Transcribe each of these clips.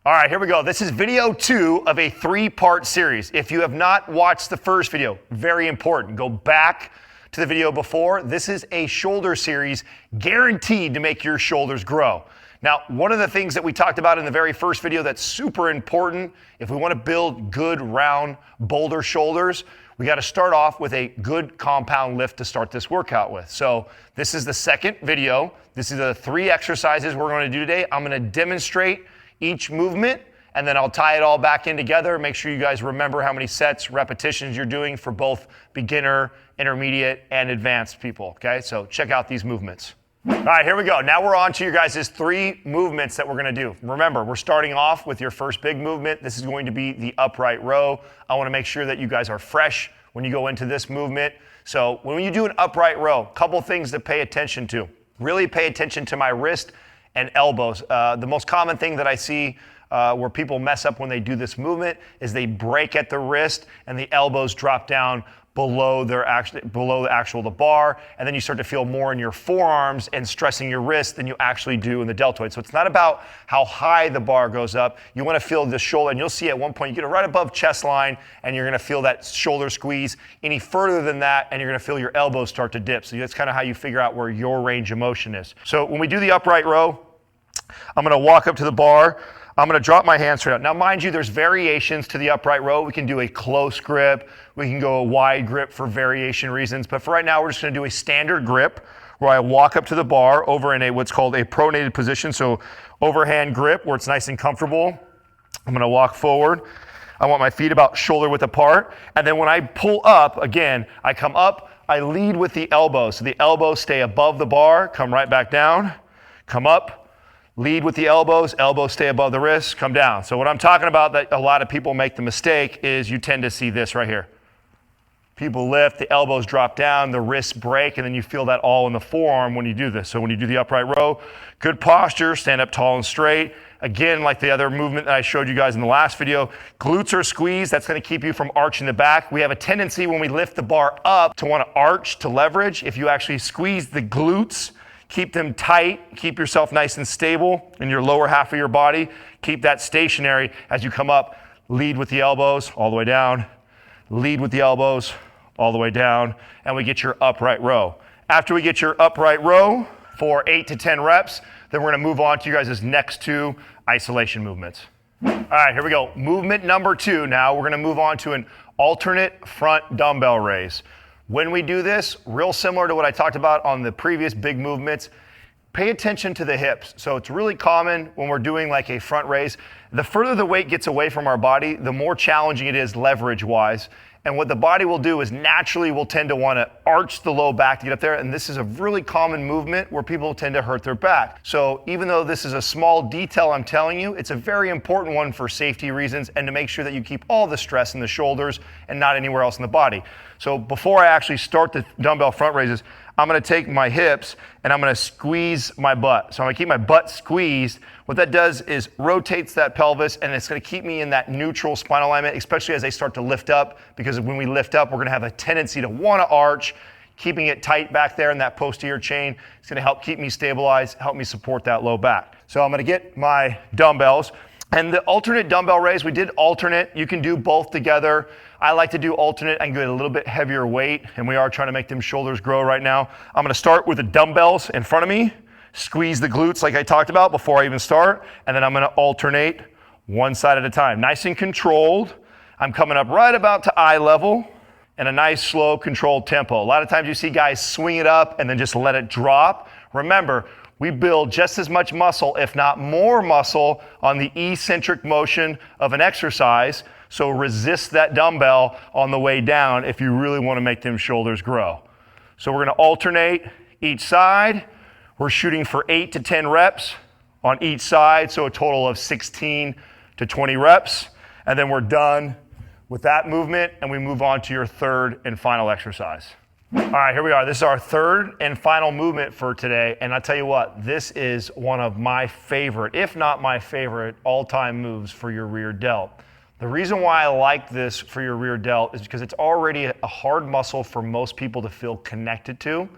All right, here we go. This is video 2 of a 3-part series. If you have not watched the first video, very important, go back to the video before. This is a shoulder series guaranteed to make your shoulders grow. Now, one of the things that we talked about in the very first video that's super important, if we want to build good, round, boulder shoulders, we got to start off with a good compound lift to start this workout with. So this is the second video. This is the 3 exercises we're going to do today. I'm going to demonstrate each movement, and then I'll tie it all back in together. Make sure you guys remember how many sets, repetitions you're doing for both beginner, intermediate, and advanced people, okay? So check out these movements. All right, here we go. Now we're on to your guys' 3 movements that we're gonna do. Remember, we're starting off with your first big movement. This is going to be the upright row. I wanna make sure that you guys are fresh when you go into this movement. So when you do an upright row, couple things to pay attention to. Really pay attention to my wrist and elbows. The most common thing that I see where people mess up when they do this movement is they break at the wrist and the elbows drop down below the bar, and then you start to feel more in your forearms and stressing your wrist than you actually do in the deltoid. So it's not about how high the bar goes up. You want to feel the shoulder, and you'll see at one point you get it right above chest line, and you're going to feel that shoulder squeeze. Any further than that, and you're going to feel your elbows start to dip. So that's kind of how you figure out where your range of motion is. So when we do the upright row, I'm going to walk up to the bar. I'm going to drop my hands straight out. Now, mind you, there's variations to the upright row. We can do a close grip. We can go a wide grip for variation reasons. But for right now, we're just going to do a standard grip where I walk up to the bar over in what's called a pronated position. So overhand grip where it's nice and comfortable. I'm going to walk forward. I want my feet about shoulder width apart. And then when I pull up, again, I come up. I lead with the elbows. So the elbows stay above the bar, come right back down, come up. Lead with the elbows stay above the wrists, come down. So what I'm talking about that a lot of people make the mistake is you tend to see this right here. People lift, the elbows drop down, the wrists break, and then you feel that all in the forearm when you do this. So when you do the upright row, good posture, stand up tall and straight. Again, like the other movement that I showed you guys in the last video, glutes are squeezed. That's going to keep you from arching the back. We have a tendency when we lift the bar up to want to arch to leverage. If you actually squeeze the glutes, keep them tight, keep yourself nice and stable in your lower half of your body. Keep that stationary as you come up. Lead with the elbows all the way down. Lead with the elbows all the way down. And we get your upright row. After we get your upright row for 8 to 10 reps, then we're gonna move on to you guys' next 2 isolation movements. All right, here we go. Movement number 2 now. We're gonna move on to an alternate front dumbbell raise. When we do this, real similar to what I talked about on the previous big movements, pay attention to the hips. So it's really common when we're doing like a front raise, the further the weight gets away from our body, the more challenging it is leverage-wise. And what the body will do is naturally will tend to want to arch the low back to get up there. And this is a really common movement where people tend to hurt their back. So even though this is a small detail I'm telling you, it's a very important one for safety reasons and to make sure that you keep all the stress in the shoulders and not anywhere else in the body. So before I actually start the dumbbell front raises, I'm going to take my hips and I'm going to squeeze my butt. So I'm going to keep my butt squeezed. What that does is rotates that pelvis, and it's going to keep me in that neutral spinal alignment, especially as I start to lift up, because when we lift up, we're going to have a tendency to want to arch. Keeping it tight back there in that posterior chain is going to help keep me stabilized, help me support that low back. So I'm going to get my dumbbells. And the alternate dumbbell raise, we did alternate. You can do both together. I like to do alternate and get a little bit heavier weight, and we are trying to make them shoulders grow right now. I'm gonna start with the dumbbells in front of me, squeeze the glutes like I talked about before I even start, and then I'm gonna alternate one side at a time. Nice and controlled. I'm coming up right about to eye level and a nice slow controlled tempo. A lot of times you see guys swing it up and then just let it drop. Remember, we build just as much muscle, if not more muscle, on the eccentric motion of an exercise. So resist that dumbbell on the way down if you really want to make them shoulders grow. So we're going to alternate each side. We're shooting for 8 to 10 reps on each side, so a total of 16 to 20 reps. And then we're done with that movement, and we move on to your third and final exercise. All right, here we are. This is our third and final movement for today. And I'll tell you what, this is one of my favorite, if not my favorite, all-time moves for your rear delt. The reason why I like this for your rear delt is because it's already a hard muscle for most people to feel connected to.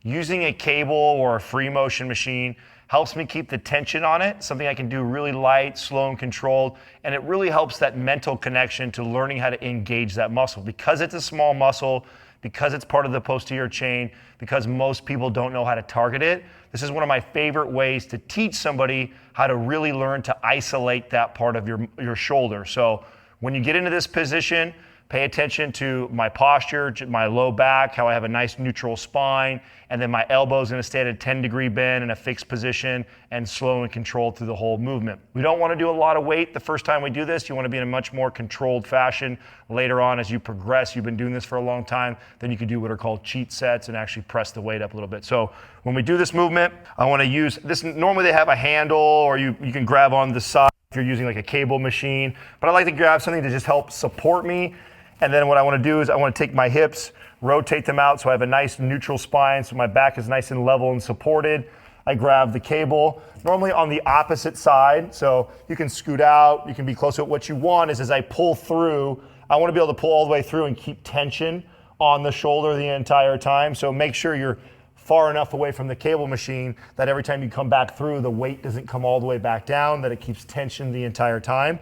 Using a cable or a free motion machine Helps me keep the tension on it, something I can do really light, slow, and controlled. And it really helps that mental connection to learning how to engage that muscle. Because it's a small muscle, because it's part of the posterior chain, because most people don't know how to target it, this is one of my favorite ways to teach somebody how to really learn to isolate that part of your shoulder. So when you get into this position, pay attention to my posture, my low back, how I have a nice neutral spine, and then my elbow's gonna stay at a 10-degree bend in a fixed position and slow and controlled through the whole movement. We don't wanna do a lot of weight the first time we do this. You wanna be in a much more controlled fashion. Later on, as you progress, you've been doing this for a long time, then you can do what are called cheat sets and actually press the weight up a little bit. So when we do this movement, I wanna use this. Normally they have a handle, or you can grab on the side if you're using like a cable machine, but I like to grab something to just help support me. And then what I want to do is I want to take my hips, rotate them out so I have a nice neutral spine, so my back is nice and level and supported. I grab the cable, normally on the opposite side, so you can scoot out, you can be close to it. What you want is as I pull through, I want to be able to pull all the way through and keep tension on the shoulder the entire time. So make sure you're far enough away from the cable machine that every time you come back through, the weight doesn't come all the way back down, that it keeps tension the entire time.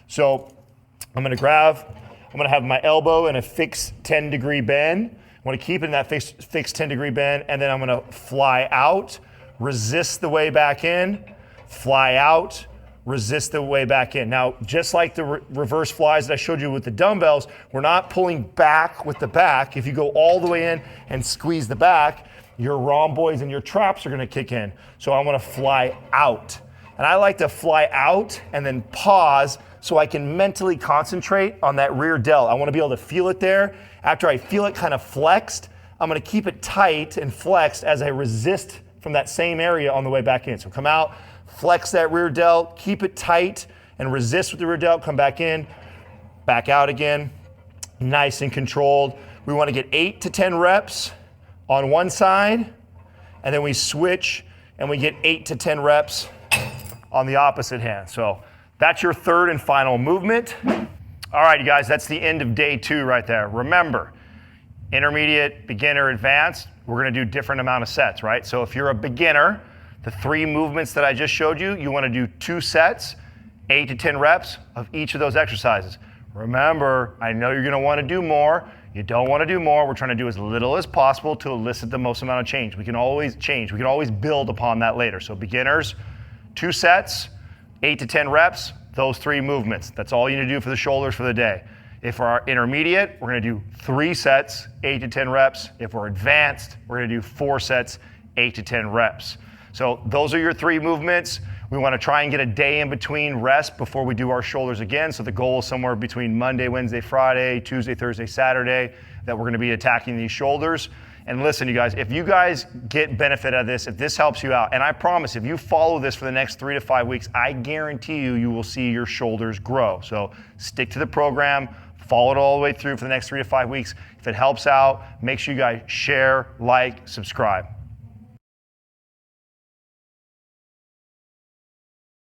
So I'm going to have my elbow in a fixed 10-degree bend. I want to keep it in that fixed 10-degree bend, and then I'm going to fly out, resist the way back in, fly out, resist the way back in. Now, just like the reverse flies that I showed you with the dumbbells, we're not pulling back with the back. If you go all the way in and squeeze the back, your rhomboids and your traps are going to kick in. So I want to fly out. And I like to fly out and then pause so I can mentally concentrate on that rear delt. I want to be able to feel it there. After I feel it kind of flexed, I'm going to keep it tight and flexed as I resist from that same area on the way back in. So come out, flex that rear delt, keep it tight and resist with the rear delt, come back in, back out again, nice and controlled. We want to get 8 to 10 reps on one side, and then we switch and we get 8 to 10 reps on the opposite hand. So that's your third and final movement. All right, you guys, that's the end of day 2 right there. Remember, intermediate, beginner, advanced, we're gonna do different amount of sets, right? So if you're a beginner, the 3 movements that I just showed you, you wanna do 2 sets, 8 to 10 reps of each of those exercises. Remember, I know you're gonna wanna do more. You don't wanna do more. We're trying to do as little as possible to elicit the most amount of change. We can always change. We can always build upon that later. So beginners, 2 sets, 8 to 10 reps, those 3 movements. That's all you need to do for the shoulders for the day. If we're intermediate, we're gonna do 3 sets, 8 to 10 reps. If we're advanced, we're gonna do 4 sets, 8 to 10 reps. So those are your 3 movements. We wanna try and get a day in between rest before we do our shoulders again. So the goal is somewhere between Monday, Wednesday, Friday, Tuesday, Thursday, Saturday, that we're gonna be attacking these shoulders. And listen, you guys, if you guys get benefit out of this, if this helps you out, and I promise if you follow this for the next 3 to 5 weeks, I guarantee you will see your shoulders grow. So stick to the program, follow it all the way through for the next 3 to 5 weeks. If it helps out, make sure you guys share, like, subscribe.